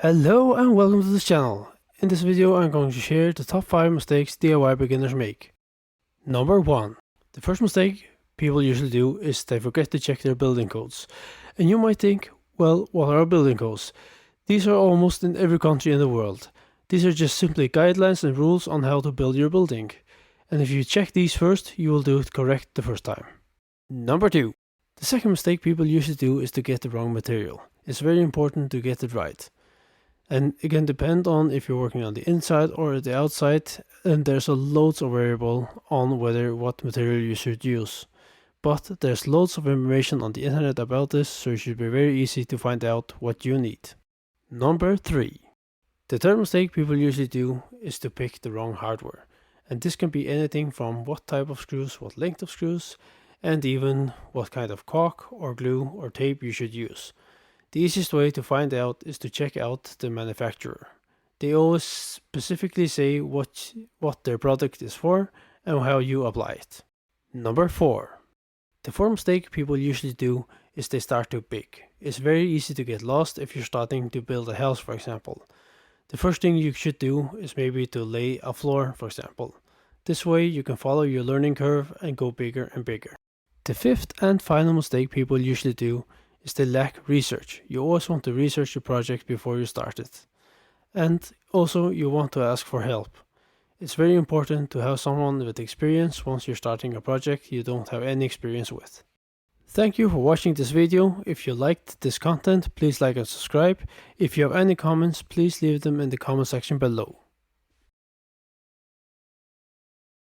Hello and welcome to this channel. In this video I'm going to share the top 5 mistakes DIY beginners make. Number 1. The first mistake people usually do is they forget to check their building codes. And you might think, well, what are building codes? These are almost in every country in the world. These are just simply guidelines and rules on how to build your building. And if you check these first, you will do it correct the first time. Number 2. The second mistake people usually do is to get the wrong material. It's very important to get it right. And it can depend on if you're working on the inside or the outside, and there's a loads of variable on what material you should use. But there's loads of information on the internet about this, so it should be very easy to find out what you need. Number 3. The third mistake people usually do is to pick the wrong hardware. And this can be anything from what type of screws, what length of screws, and even what kind of caulk or glue or tape you should use. The easiest way to find out is to check out the manufacturer. They always specifically say what their product is for and how you apply it. Number 4. The fourth mistake people usually do is they start too big. It's very easy to get lost if you're starting to build a house, for example. The first thing you should do is maybe to lay a floor, for example. This way you can follow your learning curve and go bigger and bigger. The fifth and final mistake people usually do is they lack research. You always want to research your project before you start it. And also you want to ask for help. It's very important to have someone with experience once you're starting a project you don't have any experience with. Thank you for watching this video. If you liked this content, please like and subscribe. If you have any comments, please leave them in the comment section below.